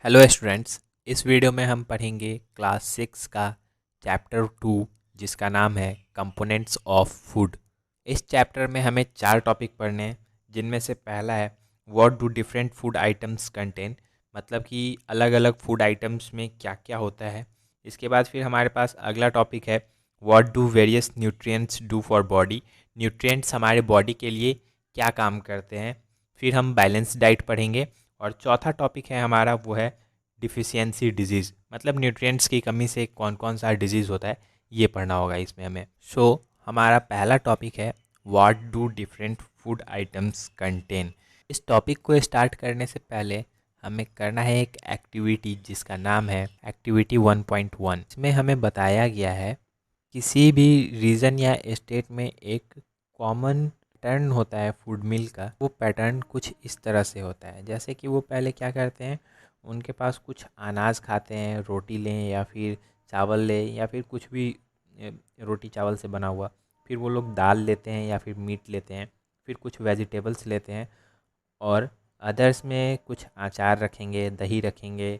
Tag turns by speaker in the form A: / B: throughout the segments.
A: Hello students, इस video में हम पढ़ेंगे क्लास 6 का चैप्टर 2 जिसका नाम है कंपोनेंट्स ऑफ फूड। इस चैप्टर में हमें 4 टॉपिक पढ़ने हैं, जिनमें से पहला है what do different food items contain, मतलब कि अलग अलग फूड आइटम्स में क्या क्या होता है। इसके बाद फिर हमारे पास अगला टॉपिक है what do various nutrients do for body, nutrients हमारे बॉडी के लिए क्या काम करते हैं। फिर हम बैलेंस डाइट पढ़ेंगे और चौथा टॉपिक है हमारा वो है डिफिशियंसी डिजीज़, मतलब न्यूट्रिएंट्स की कमी से कौन कौन सा डिजीज़ होता है ये पढ़ना होगा इसमें हमें। हमारा पहला टॉपिक है what do different food items contain. इस टॉपिक को स्टार्ट करने से पहले हमें करना है एक एक्टिविटी जिसका नाम है एक्टिविटी 1.1। इसमें हमें बताया गया है किसी भी रीजन या स्टेट में एक कॉमन पैटर्न होता है फूड मील का। वो पैटर्न कुछ इस तरह से होता है, जैसे कि वो पहले क्या करते हैं, उनके पास कुछ अनाज खाते हैं, रोटी लें या फिर चावल लें या फिर कुछ भी रोटी चावल से बना हुआ। फिर वो लोग दाल लेते हैं या फिर मीट लेते हैं, फिर कुछ वेजिटेबल्स लेते हैं और अदर्स में कुछ अचार रखेंगे, दही रखेंगे,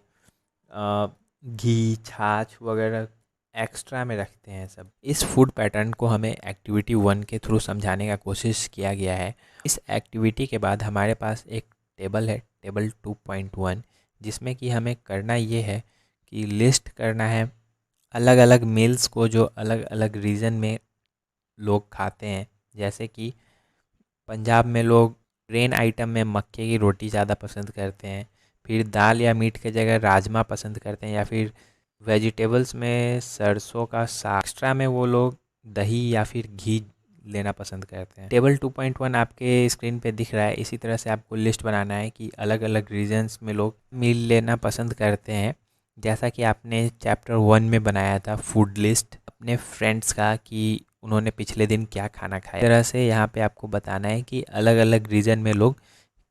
A: घी छाछ वगैरह एक्स्ट्रा में रखते हैं सब। इस फूड पैटर्न को हमें एक्टिविटी 1 के थ्रू समझाने का कोशिश किया गया है। इस एक्टिविटी के बाद हमारे पास एक टेबल है, टेबल 2.1, जिसमें कि हमें करना ये है कि लिस्ट करना है अलग अलग मील्स को जो अलग अलग रीजन में लोग खाते हैं। जैसे कि पंजाब में लोग ग्रेन आइटम में मक्के की रोटी ज़्यादा पसंद करते हैं, फिर दाल या मीट के जगह राजमा पसंद करते हैं, या फिर वेजिटेबल्स में सरसों का साग, एक्स्ट्रा में वो लोग दही या फिर घी लेना पसंद करते हैं। टेबल 2.1 आपके स्क्रीन पे दिख रहा है। इसी तरह से आपको लिस्ट बनाना है कि अलग अलग रीजन्स में लोग मील लेना पसंद करते हैं, जैसा कि आपने चैप्टर 1 में बनाया था फूड लिस्ट अपने फ्रेंड्स का कि उन्होंने पिछले दिन क्या खाना खाया। इस तरह से यहाँ पे आपको बताना है कि अलग अलग रीजन में लोग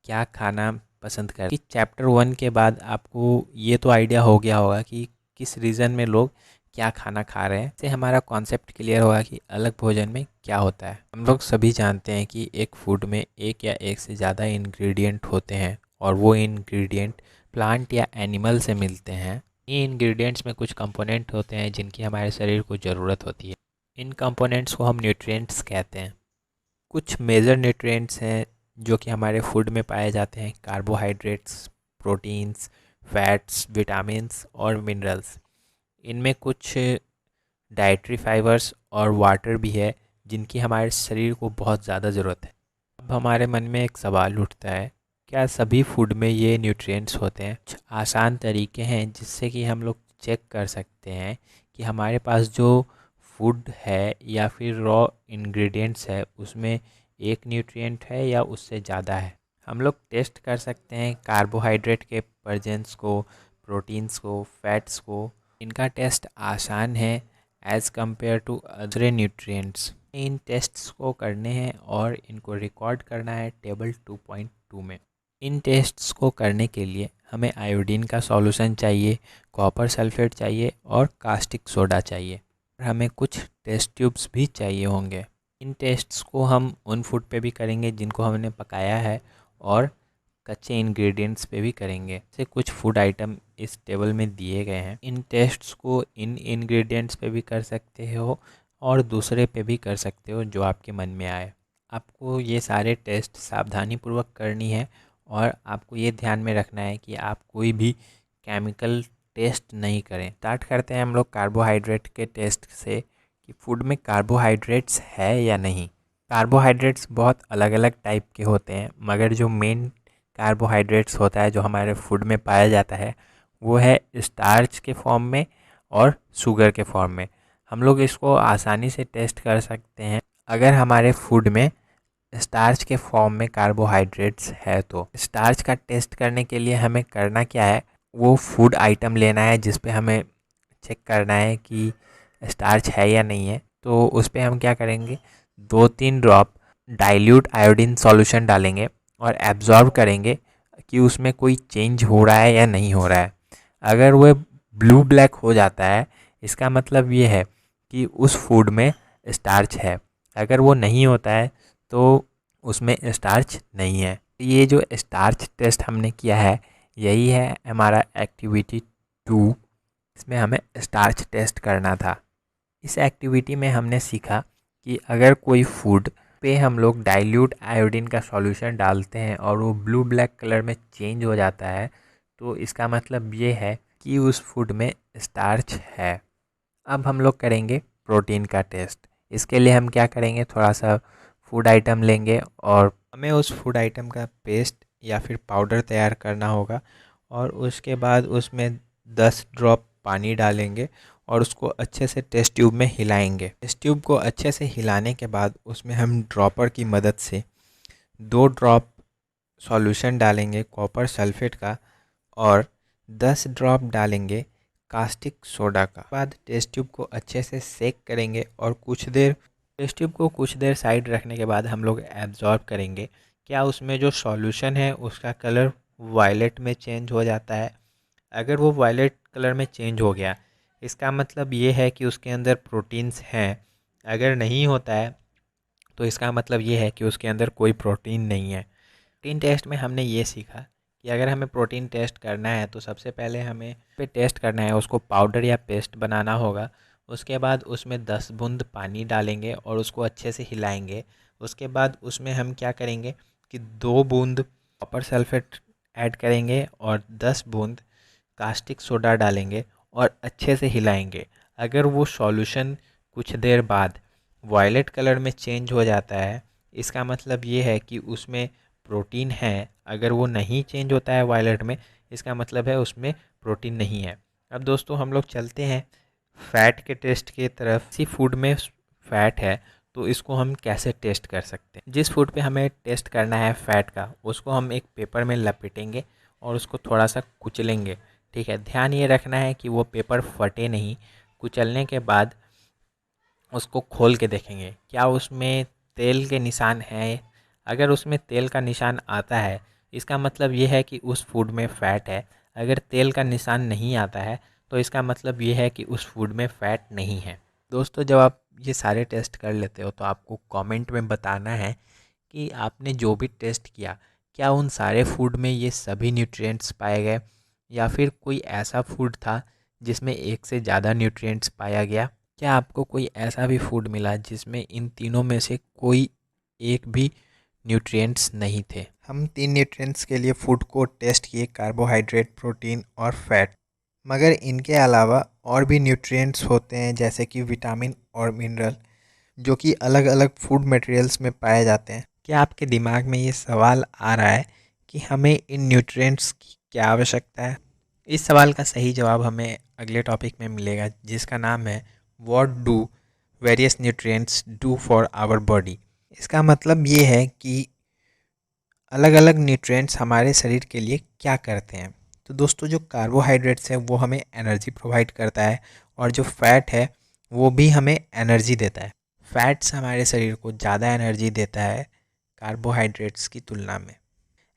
A: क्या खाना पसंद करते हैं। चैप्टर 1 के बाद आपको ये तो आइडिया हो गया होगा कि किस रीजन में लोग क्या खाना खा रहे हैं। इससे हमारा कॉन्सेप्ट क्लियर होगा कि अलग भोजन में क्या होता है। हम लोग सभी जानते हैं कि एक फूड में एक या एक से ज़्यादा इंग्रेडिएंट होते हैं और वो इंग्रेडिएंट प्लांट या एनिमल से मिलते हैं। इन इंग्रेडिएंट्स में कुछ कंपोनेंट होते हैं जिनकी हमारे शरीर को ज़रूरत होती है। इन कंपोनेंट्स को हम न्यूट्रिएंट्स कहते हैं। कुछ मेजर न्यूट्रिएंट्स हैं जो कि हमारे फूड में पाए जाते हैं: कार्बोहाइड्रेट्स, प्रोटीन्स, फैट्स, विटामिन्स और मिनरल्स। इनमें कुछ डाइटरी फाइबर्स और वाटर भी है जिनकी हमारे शरीर को बहुत ज़्यादा ज़रूरत है। अब हमारे मन में एक सवाल उठता है, क्या सभी फूड में ये न्यूट्रिएंट्स होते हैं? कुछ आसान तरीके हैं जिससे कि हम लोग चेक कर सकते हैं कि हमारे पास जो फूड है या फिर रॉ इंग्रेडिएंट्स है उसमें एक न्यूट्रिएंट है या उससे ज़्यादा है। हम लोग टेस्ट कर सकते हैं कार्बोहाइड्रेट के प्रेजेंस को, प्रोटीन्स को, फैट्स को। इनका टेस्ट आसान है as compare to other nutrients. इन टेस्ट्स को करने हैं और इनको रिकॉर्ड करना है टेबल 2.2 में। इन टेस्ट्स को करने के लिए हमें आयोडीन का सॉल्यूशन चाहिए, कॉपर सल्फेट चाहिए और कास्टिक सोडा चाहिए। हमें कुछ टेस्ट ट्यूब्स भी चाहिए होंगे। इन टेस्ट्स को हम उन फूड पे भी करेंगे जिनको हमने पकाया है और कच्चे इंग्रेडिएंट्स पे भी करेंगे। से कुछ फूड आइटम इस टेबल में दिए गए हैं। इन टेस्ट्स को इन इंग्रेडिएंट्स पे भी कर सकते हो और दूसरे पे भी कर सकते हो जो आपके मन में आए। आपको ये सारे टेस्ट सावधानीपूर्वक करनी है और आपको ये ध्यान में रखना है कि आप कोई भी केमिकल टेस्ट नहीं करें। स्टार्ट करते हैं हम लोग कार्बोहाइड्रेट के टेस्ट से कि फूड में कार्बोहाइड्रेट्स है या नहीं। कार्बोहाइड्रेट्स बहुत अलग अलग टाइप के होते हैं, मगर जो मेन कार्बोहाइड्रेट्स होता है जो हमारे फूड में पाया जाता है वो है स्टार्च के फॉर्म में और शुगर के फॉर्म में। हम लोग इसको आसानी से टेस्ट कर सकते हैं अगर हमारे फूड में स्टार्च के फॉर्म में कार्बोहाइड्रेट्स है। तो स्टार्च का टेस्ट करने के लिए हमें करना क्या है, वो फूड आइटम लेना है जिस पे हमें चेक करना है कि स्टार्च है या नहीं है। तो उस पर हम क्या करेंगे, 2-3 ड्रॉप डाइल्यूट आयोडीन सॉल्यूशन डालेंगे और एब्जॉर्ब करेंगे कि उसमें कोई चेंज हो रहा है या नहीं हो रहा है। अगर वह ब्लू ब्लैक हो जाता है इसका मतलब ये है कि उस फूड में स्टार्च है। अगर वो नहीं होता है तो उसमें स्टार्च नहीं है। ये जो स्टार्च टेस्ट हमने किया है यही है हमारा एक्टिविटी 2। इसमें हमें स्टार्च टेस्ट करना था। इस एक्टिविटी में हमने सीखा कि अगर कोई फूड पे हम लोग डाइल्यूट आयोडीन का सॉल्यूशन डालते हैं और वो ब्लू ब्लैक कलर में चेंज हो जाता है, तो इसका मतलब ये है कि उस फूड में स्टार्च है। अब हम लोग करेंगे प्रोटीन का टेस्ट। इसके लिए हम क्या करेंगे, थोड़ा सा फूड आइटम लेंगे और हमें उस फूड आइटम का पेस्ट या फिर पाउडर तैयार करना होगा और उसके बाद उसमें 10 ड्रॉप पानी डालेंगे और उसको अच्छे से टेस्ट ट्यूब में हिलाएंगे। टेस्ट ट्यूब को अच्छे से हिलाने के बाद उसमें हम ड्रॉपर की मदद से 2 ड्रॉप सॉल्यूशन डालेंगे कॉपर सल्फेट का और 10 ड्रॉप डालेंगे कास्टिक सोडा का। बाद टेस्ट ट्यूब को अच्छे से सेक करेंगे और टेस्ट ट्यूब को कुछ देर साइड रखने के बाद हम लोग एब्जॉर्ब करेंगे। क्या उसमें जो सॉल्यूशन है उसका कलर वायलेट में चेंज हो जाता है? अगर वो वायलेट कलर में चेंज हो गया, इसका मतलब ये है कि उसके अंदर प्रोटीन्स हैं। अगर नहीं होता है तो इसका मतलब ये है कि उसके अंदर कोई प्रोटीन नहीं है। प्रोटीन टेस्ट में हमने ये सीखा कि अगर हमें प्रोटीन टेस्ट करना है तो सबसे पहले हमें पे टेस्ट करना है, उसको पाउडर या पेस्ट बनाना होगा। उसके बाद उसमें 10 बूंद पानी डालेंगे और उसको अच्छे से हिलाएंगे। उसके बाद उसमें हम क्या करेंगे कि 2 बूंद कॉपर सल्फेट ऐड करेंगे और 10 बूंद कास्टिक सोडा डालेंगे और अच्छे से हिलाएंगे। अगर वो सॉल्यूशन कुछ देर बाद वायलेट कलर में चेंज हो जाता है, इसका मतलब ये है कि उसमें प्रोटीन है। अगर वो नहीं चेंज होता है वायलेट में, इसका मतलब है उसमें प्रोटीन नहीं है। अब दोस्तों हम लोग चलते हैं फ़ैट के टेस्ट की तरफ। किसी फूड में फ़ैट है तो इसको हम कैसे टेस्ट कर सकते हैं। जिस फूड पे हमें टेस्ट करना है फ़ैट का, उसको हम एक पेपर में लपेटेंगे और उसको थोड़ा सा कुचलेंगे। ठीक है, ध्यान ये रखना है कि वो पेपर फटे नहीं। कुचलने के बाद उसको खोल के देखेंगे क्या उसमें तेल के निशान हैं। अगर उसमें तेल का निशान आता है, इसका मतलब ये है कि उस फूड में फ़ैट है। अगर तेल का निशान नहीं आता है तो इसका मतलब ये है कि उस फूड में फ़ैट नहीं है। दोस्तों जब आप ये सारे टेस्ट कर लेते हो तो आपको कमेंट में बताना है कि आपने जो भी टेस्ट किया, क्या उन सारे फूड में ये सभी न्यूट्रिएंट्स पाए गए या फिर कोई ऐसा फूड था जिसमें एक से ज़्यादा न्यूट्रिएंट्स पाया गया। क्या आपको कोई ऐसा भी फूड मिला जिसमें इन तीनों में से कोई एक भी न्यूट्रिएंट्स नहीं थे।
B: हम 3 न्यूट्रिएंट्स के लिए फूड को टेस्ट किए, कार्बोहाइड्रेट, प्रोटीन और फैट। मगर इनके अलावा और भी न्यूट्रिएंट्स होते हैं जैसे कि विटामिन और मिनरल, जो कि अलग अलग फूड मटेरियल्स में पाए जाते हैं। क्या आपके दिमाग में ये सवाल आ रहा है कि हमें इन न्यूट्रिएंट्स की क्या आवश्यकता है? इस सवाल का सही जवाब हमें अगले टॉपिक में मिलेगा, जिसका नाम है what do various nutrients do for our body. इसका मतलब ये है कि अलग अलग न्यूट्रिएंट्स हमारे शरीर के लिए क्या करते हैं। तो दोस्तों जो कार्बोहाइड्रेट्स है वो हमें एनर्जी प्रोवाइड करता है और जो फैट है वो भी हमें एनर्जी देता है। फैट्स हमारे शरीर को ज़्यादा एनर्जी देता है कार्बोहाइड्रेट्स की तुलना में।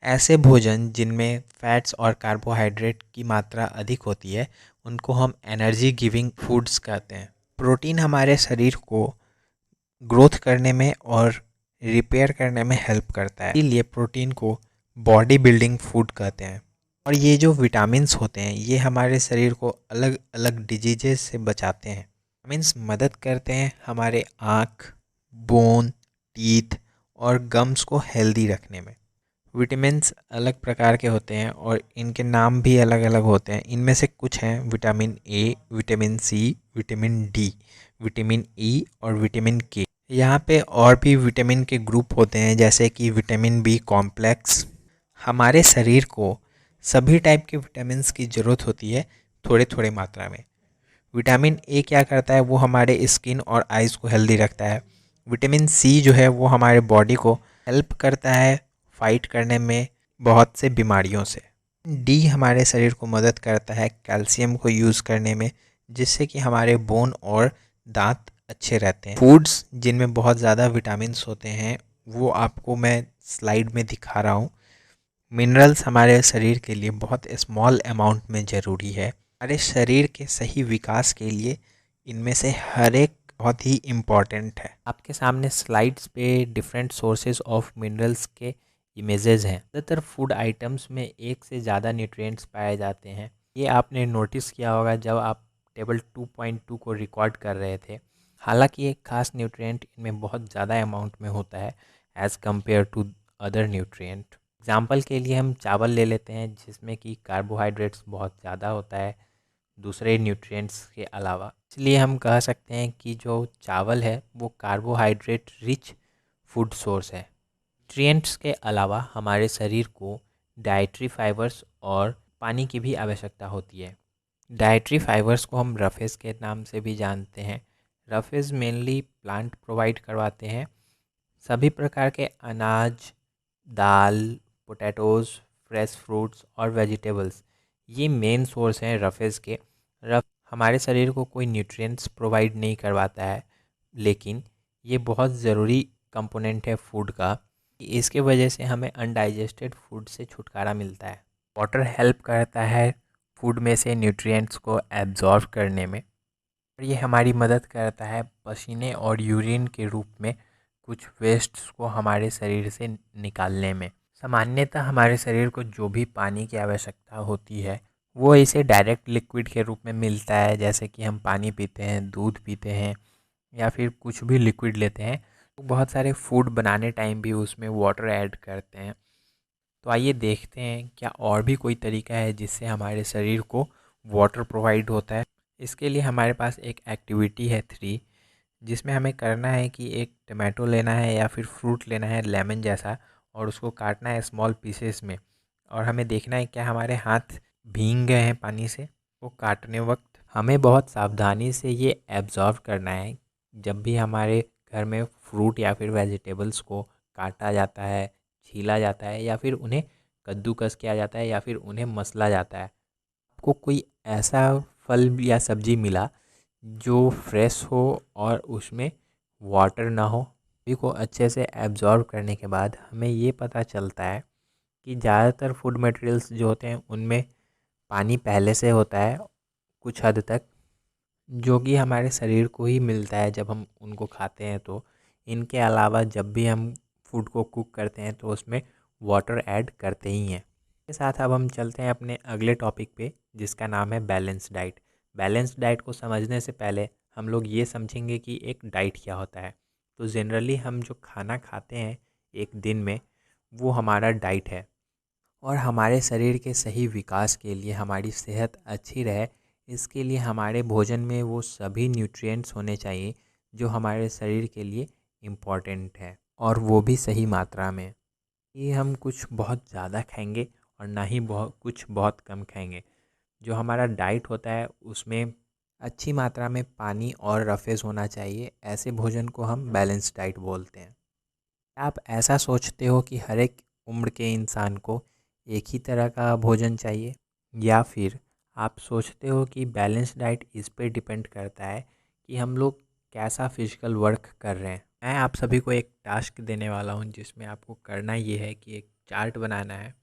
B: ऐसे भोजन जिनमें फैट्स और कार्बोहाइड्रेट की मात्रा अधिक होती है उनको हम एनर्जी गिविंग फूड्स कहते हैं। प्रोटीन हमारे शरीर को ग्रोथ करने में और रिपेयर करने में हेल्प करता है, इसलिए प्रोटीन को बॉडी बिल्डिंग फूड कहते हैं। और ये जो विटामिन्स होते हैं ये हमारे शरीर को अलग अलग डिजीजेस से बचाते हैं। विटामिन्स मदद करते हैं हमारे आँख, बोन, टीथ और गम्स को हेल्दी रखने में। विटामिन्स अलग प्रकार के होते हैं और इनके नाम भी अलग अलग होते हैं। इनमें से कुछ हैं vitamin A, vitamin C, vitamin D, vitamin E और विटामिन के। यहाँ पे और भी विटामिन के ग्रुप होते हैं जैसे कि विटामिन बी कॉम्प्लेक्स। हमारे शरीर को सभी टाइप के विटामिन्स की ज़रूरत होती है थोड़े थोड़े मात्रा में। विटामिन ए क्या करता है, वो हमारे स्किन और आइज़ को हेल्दी रखता है। विटामिन सी जो है वो हमारे बॉडी को हेल्प करता है फाइट करने में बहुत से बीमारियों से। डी हमारे शरीर को मदद करता है कैल्शियम को यूज़ करने में, जिससे कि हमारे बोन और दांत अच्छे रहते हैं। फूड्स जिनमें बहुत ज़्यादा विटामिन्स होते हैं वो आपको मैं स्लाइड में दिखा रहा हूँ। मिनरल्स हमारे शरीर के लिए बहुत स्मॉल अमाउंट में ज़रूरी है। हमारे शरीर के सही विकास के लिए इनमें से हर एक बहुत ही इम्पॉर्टेंट है।
A: आपके सामने स्लाइड्स पे डिफरेंट सोर्सेज ऑफ मिनरल्स के इमेजेस हैं। ज़्यादातर फूड आइटम्स में एक से ज़्यादा न्यूट्रिएंट्स पाए जाते हैं। ये आपने नोटिस किया होगा जब आप टेबल 2.2 को रिकॉर्ड कर रहे थे। हालांकि एक खास न्यूट्रिएंट इनमें बहुत ज़्यादा अमाउंट में होता है as compare to other nutrient. Example के लिए हम चावल ले लेते हैं जिसमें कि कार्बोहाइड्रेट्स बहुत ज़्यादा होता है दूसरे न्यूट्रिएंट्स के अलावा। इसलिए हम कह सकते हैं कि जो चावल है वो कार्बोहाइड्रेट रिच फूड सोर्स है। न्यूट्रिएंट्स के अलावा हमारे शरीर को डाइटरी फाइबर्स और पानी की भी आवश्यकता होती है। डाइटरी फाइबर्स को हम रफेज के नाम से भी जानते हैं। रफेज मेनली प्लांट प्रोवाइड करवाते हैं। सभी प्रकार के अनाज, दाल, पोटैटोज़, फ्रेश फ्रूट्स और वेजिटेबल्स ये मेन सोर्स हैं रफेज के। रफ हमारे शरीर को कोई न्यूट्रिएंट्स प्रोवाइड नहीं करवाता है, लेकिन ये बहुत ज़रूरी कंपोनेंट है फूड का। इसके वजह से हमें अनडाइजेस्टेड फूड से छुटकारा मिलता है। वाटर हेल्प करता है फूड में से न्यूट्रिएंट्स को एब्जॉर्ब करने में, और ये हमारी मदद करता है पसीने और यूरिन के रूप में कुछ वेस्ट्स को हमारे शरीर से निकालने में। सामान्यतः हमारे शरीर को जो भी पानी की आवश्यकता होती है वो इसे डायरेक्ट लिक्विड के रूप में मिलता है, जैसे कि हम पानी पीते हैं, दूध पीते हैं या फिर कुछ भी लिक्विड लेते हैं। तो बहुत सारे फूड बनाने टाइम भी उसमें वाटर ऐड करते हैं। तो आइए देखते हैं क्या और भी कोई तरीका है जिससे हमारे शरीर को वाटर प्रोवाइड होता है। इसके लिए हमारे पास एक एक्टिविटी है 3, जिसमें हमें करना है कि एक टमाटो लेना है या फिर फ्रूट लेना है लेमन जैसा, और उसको काटना है स्मॉल पीसेस में, और हमें देखना है क्या हमारे हाथ भीग गए हैं पानी से। वो काटने वक्त हमें बहुत सावधानी से ये एब्जॉर्व करना है। जब भी हमारे घर में फ्रूट या फिर वेजिटेबल्स को काटा जाता है, छीला जाता है या फिर उन्हें कद्दूकस किया जाता है या फिर उन्हें मसला जाता है, आपको कोई ऐसा फल या सब्जी मिला जो फ्रेश हो और उसमें वाटर ना हो, सभी को अच्छे से एब्जॉर्व करने के बाद हमें ये पता चलता है कि ज़्यादातर फूड मटेरियल्स जो होते हैं उनमें पानी पहले से होता है कुछ हद तक, जो कि हमारे शरीर को ही मिलता है जब हम उनको खाते हैं। तो इनके अलावा जब भी हम फूड को कुक करते हैं तो उसमें वाटर ऐड करते ही हैं। इसके साथ अब हम चलते हैं अपने अगले टॉपिक पे, जिसका नाम है बैलेंस डाइट। बैलेंस डाइट को समझने से पहले हम लोग ये समझेंगे कि एक डाइट क्या होता है। तो जनरली हम जो खाना खाते हैं एक दिन में वो हमारा डाइट है, और हमारे शरीर के सही विकास के लिए, हमारी सेहत अच्छी रहे, इसके लिए हमारे भोजन में वो सभी न्यूट्रिएंट्स होने चाहिए जो हमारे शरीर के लिए इम्पॉर्टेंट है, और वो भी सही मात्रा में। ये हम कुछ बहुत ज़्यादा खाएंगे और ना ही बहुत कम खाएंगे। जो हमारा डाइट होता है उसमें अच्छी मात्रा में पानी और रफेज होना चाहिए। ऐसे भोजन को हम बैलेंस डाइट बोलते हैं। आप ऐसा सोचते हो कि हर एक उम्र के इंसान को एक ही तरह का भोजन चाहिए, या फिर आप सोचते हो कि बैलेंस डाइट इस पे डिपेंड करता है कि हम लोग कैसा फिजिकल वर्क कर रहे हैं। मैं आप सभी को एक टास्क देने वाला हूँ जिसमें आपको करना ये है कि एक चार्ट बनाना है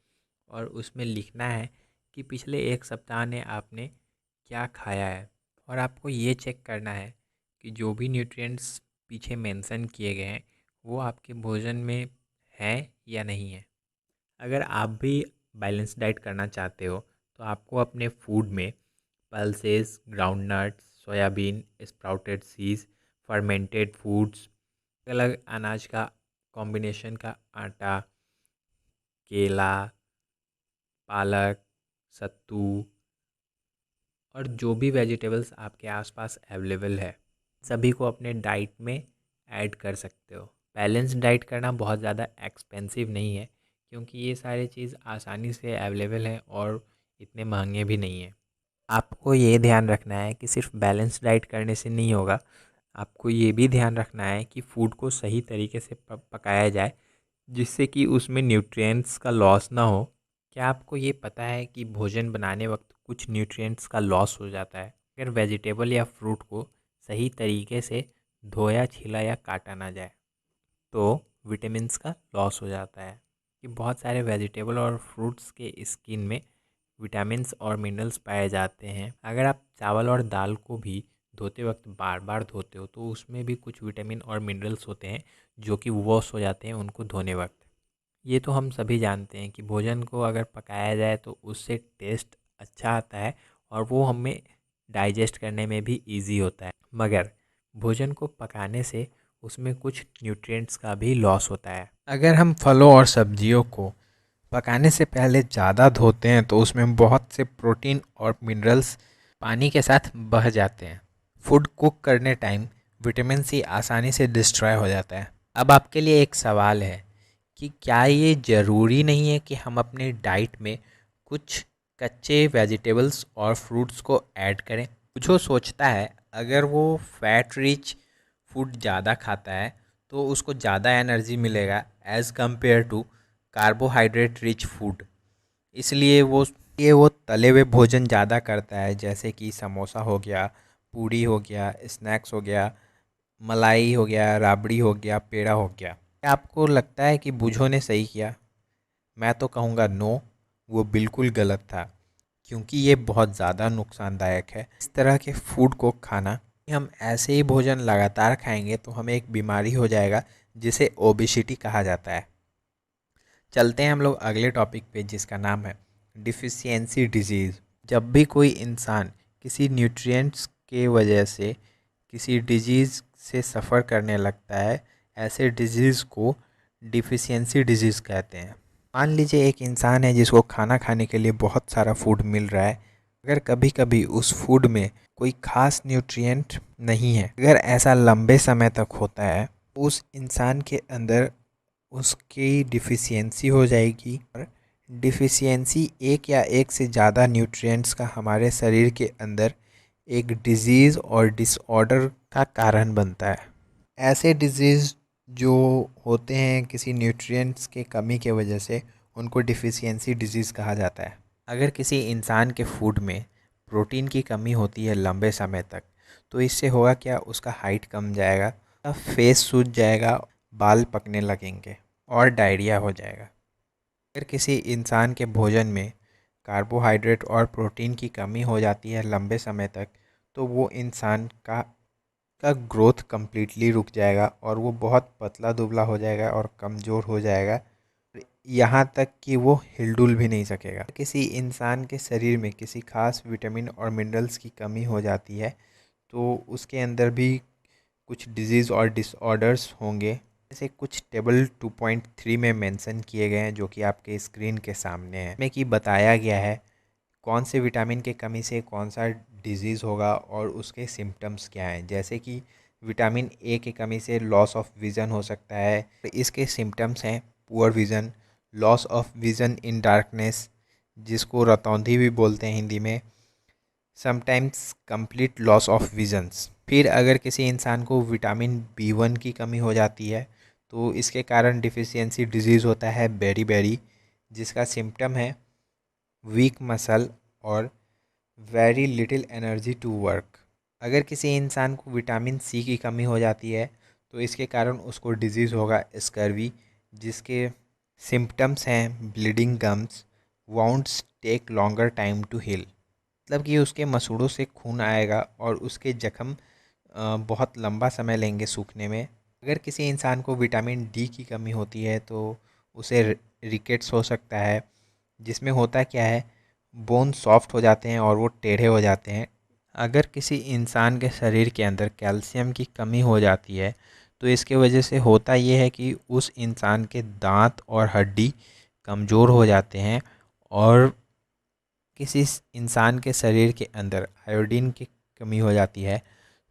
A: और उसमें लिखना है कि पिछले एक सप्ताह ने आपने क्या खाया है, और आपको ये चेक करना है कि जो भी न्यूट्रिएंट्स पीछे मेंशन किए गए हैं वो आपके भोजन में है या नहीं है। अगर आप भी बैलेंस डाइट करना चाहते हो तो आपको अपने फूड में pulses, ground nuts, soybean, sprouted seeds, fermented foods, अलग अनाज का कॉम्बिनेशन का आटा, केला, पालक, सत्तू और जो भी वेजिटेबल्स आपके आसपास अवेलेबल है सभी को अपने डाइट में ऐड कर सकते हो। बैलेंस डाइट करना बहुत ज़्यादा एक्सपेंसिव नहीं है, क्योंकि ये सारी चीज़ आसानी से अवेलेबल है और इतने महंगे भी नहीं हैं। आपको ये ध्यान रखना है कि सिर्फ बैलेंस डाइट करने से नहीं होगा, आपको ये भी ध्यान रखना है कि फूड को सही तरीके से पकाया जाए जिससे कि उसमें न्यूट्रिएंट्स का लॉस ना हो। क्या आपको ये पता है कि भोजन बनाने वक्त कुछ न्यूट्रिएंट्स का लॉस हो जाता है अगर वेजिटेबल या फ्रूट को सही तरीके से धोया, छीला या काटा ना जाए? तो विटामिन्स का लॉस हो जाता है कि बहुत सारे वेजिटेबल और फ्रूट्स के स्किन में विटामिन्स और मिनरल्स पाए जाते हैं। अगर आप चावल और दाल को भी धोते वक्त बार बार धोते हो तो उसमें भी कुछ विटामिन और मिनरल्स होते हैं जो कि वॉश हो जाते हैं उनको धोने वक्त। ये तो हम सभी जानते हैं कि भोजन को अगर पकाया जाए तो उससे टेस्ट अच्छा आता है और वो हमें डाइजेस्ट करने में भी इजी होता है। मगर भोजन को पकाने से उसमें कुछ न्यूट्रिएंट्स का भी लॉस होता है।
B: अगर हम फलों और सब्जियों को पकाने से पहले ज़्यादा धोते हैं तो उसमें बहुत से प्रोटीन और मिनरल्स पानी के साथ बह जाते हैं। फूड कुक करने टाइम विटामिन सी आसानी से डिस्ट्रॉय हो जाता है। अब आपके लिए एक सवाल है कि क्या ये ज़रूरी नहीं है कि हम अपनी डाइट में कुछ कच्चे वेजिटेबल्स और फ्रूट्स को ऐड करें। जो सोचता है अगर वो फैट रिच फूड ज़्यादा खाता है तो उसको ज़्यादा एनर्जी मिलेगा as compare to carbohydrate rich food, इसलिए वो तले हुए भोजन ज़्यादा करता है, जैसे कि समोसा हो गया, पूड़ी हो गया, स्नैक्स हो गया, मलाई हो गया, राबड़ी हो गया, पेड़ा हो गया। क्या आपको लगता है कि बूझो ने सही किया? मैं तो कहूँगा नो, वो बिल्कुल गलत था, क्योंकि ये बहुत ज़्यादा नुकसानदायक है। इस तरह के फूड को खाना, हम ऐसे ही भोजन लगातार खाएंगे तो हमें एक बीमारी हो जाएगा जिसे ओबेसिटी कहा जाता है। चलते हैं हम लोग अगले टॉपिक पे, जिसका नाम है डिफिशियंसी डिजीज़। जब भी कोई इंसान किसी न्यूट्रिएंट्स के वजह से किसी डिजीज़ से सफ़र करने लगता है, ऐसे डिजीज़ को डिफिशियंसी डिजीज़ कहते हैं। मान लीजिए एक इंसान है जिसको खाना खाने के लिए बहुत सारा फूड मिल रहा है, अगर कभी कभी उस फूड में कोई ख़ास न्यूट्रिएंट नहीं है, अगर ऐसा लंबे समय तक होता है, उस इंसान के अंदर उसकी डिफिशियंसी हो जाएगी। और डिफिशियंसी एक या एक से ज़्यादा न्यूट्रिएंट्स का हमारे शरीर के अंदर एक डिजीज़ और डिसऑर्डर का कारण बनता है। ऐसे डिजीज़ जो होते हैं किसी न्यूट्रिएंट्स के कमी के वजह से, उनको डिफिशियंसी डिजीज़ कहा जाता है। अगर किसी इंसान के फूड में प्रोटीन की कमी होती है लंबे समय तक, तो इससे होगा क्या, उसका हाइट कम जाएगा, फेस सूज जाएगा, बाल पकने लगेंगे और डायरिया हो जाएगा। अगर किसी इंसान के भोजन में कार्बोहाइड्रेट और प्रोटीन की कमी हो जाती है लंबे समय तक, तो वो इंसान का ग्रोथ कम्प्लीटली रुक जाएगा और वो बहुत पतला दुबला हो जाएगा और कमज़ोर हो जाएगा, यहाँ तक कि वो हिलडुल भी नहीं सकेगा। किसी इंसान के शरीर में किसी खास विटामिन और मिनरल्स की कमी हो जाती है तो उसके अंदर भी कुछ डिजीज़ और डिसऑर्डर्स होंगे, जैसे कुछ टेबल 2.3 में मेंशन किए गए हैं, जो कि आपके स्क्रीन के सामने है, में कि बताया गया है कौन से विटामिन की कमी से कौन सा डिजीज़ होगा और उसके सिम्टम्स क्या हैं। जैसे कि विटामिन ए की कमी से लॉस ऑफ विज़न हो सकता है, इसके सिम्टम्स हैं poor vision, loss of vision in darkness, जिसको रतौंधी भी बोलते हैं हिंदी में, sometimes complete loss of visions. फिर अगर किसी इंसान को विटामिन B1 की कमी हो जाती है तो इसके कारण डिफिशियंसी डिजीज़ होता है बेरी, जिसका सिम्टम है वीक मसल और very little energy to work. अगर किसी इंसान को विटामिन C की कमी हो जाती है तो इसके कारण उसको डिजीज़ होगा स्कर्वी, जिसके सिम्टम्स हैं bleeding gums, wounds take longer time to heal, मतलब कि उसके मसूड़ों से खून आएगा और उसके जख्म बहुत लंबा समय लेंगे सूखने में। अगर किसी इंसान को विटामिन D की कमी होती है तो उसे रिकेट्स हो सकता है, जिसमें होता क्या है, बोन सॉफ्ट हो जाते हैं और वो टेढ़े हो जाते हैं। अगर किसी इंसान के शरीर के अंदर कैल्शियम की कमी हो जाती है तो इसके वजह से होता ये है कि उस इंसान के दांत और हड्डी कमज़ोर हो जाते हैं। और किसी इंसान के शरीर के अंदर आयोडीन की कमी हो जाती है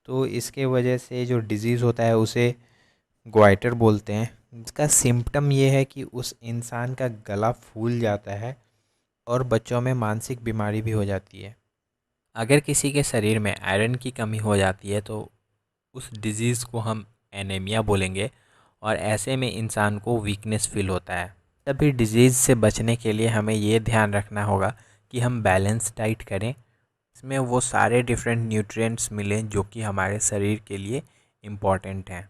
B: तो इसके वजह से जो डिज़ीज़ होता है उसे ग्वाइटर बोलते हैं, जिसका सिम्टम ये है कि उस इंसान का गला फूल जाता है और बच्चों में मानसिक बीमारी भी हो जाती है।
A: अगर किसी के शरीर में आयरन की कमी हो जाती है तो उस डिज़ीज़ को हम एनीमिया बोलेंगे और ऐसे में इंसान को वीकनेस फील होता है। तभी डिज़ीज़ से बचने के लिए हमें ये ध्यान रखना होगा कि हम बैलेंस डाइट करें, इसमें वो सारे डिफरेंट न्यूट्रिएंट्स मिलें जो कि हमारे शरीर के लिए इम्पॉर्टेंट हैं।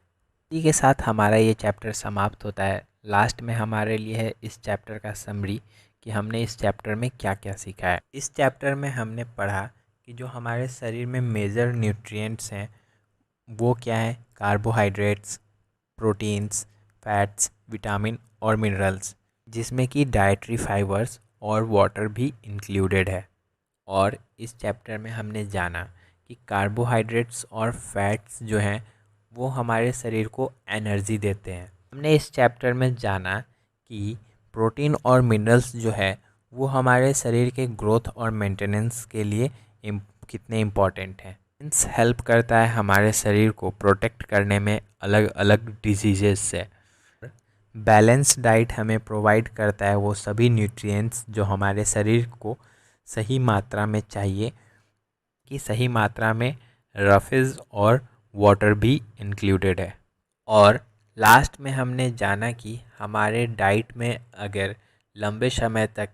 A: इसी के साथ हमारा ये चैप्टर समाप्त होता है। लास्ट में हमारे लिए है इस चैप्टर का समरी कि हमने इस चैप्टर में क्या क्या सीखा है। इस चैप्टर में हमने पढ़ा कि जो हमारे शरीर में मेजर न्यूट्रिएंट्स हैं वो क्या है, कार्बोहाइड्रेट्स, प्रोटीन्स, फैट्स, विटामिन और मिनरल्स। जिसमें कि डाइटरी फाइबर्स और वाटर भी इंक्लूडेड है। और इस चैप्टर में हमने जाना कि कार्बोहाइड्रेट्स और फैट्स जो हैं वो हमारे शरीर को एनर्जी देते हैं। हमने इस चैप्टर में जाना कि प्रोटीन और मिनरल्स जो है वो हमारे शरीर के ग्रोथ और मेंटेनेंस के लिए कितने इम्पॉर्टेंट हैं। मीन्स हेल्प करता है हमारे शरीर को प्रोटेक्ट करने में अलग अलग डिजीजेस से। बैलेंस डाइट हमें प्रोवाइड करता है वो सभी न्यूट्रिएंट्स जो हमारे शरीर को सही मात्रा में चाहिए, कि सही मात्रा में रफेज और वाटर भी इंक्लूडेड है। और लास्ट में हमने जाना कि हमारे डाइट में अगर लंबे समय तक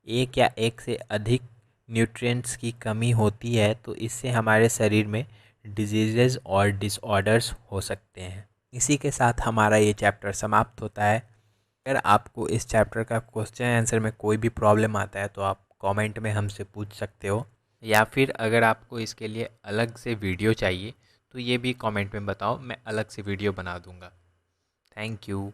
A: एक या एक से अधिक न्यूट्रिएंट्स की कमी होती है तो इससे हमारे शरीर में डिजीज़ेज़ और डिसऑर्डर्स हो सकते हैं। इसी के साथ हमारा ये चैप्टर समाप्त होता है। अगर आपको इस चैप्टर का क्वेश्चन आंसर में कोई भी प्रॉब्लम आता है तो आप कमेंट में हमसे पूछ सकते हो, या फिर अगर आपको इसके लिए अलग से वीडियो चाहिए तो ये भी कमेंट में बताओ, मैं अलग से वीडियो बना दूंगा। Thank you.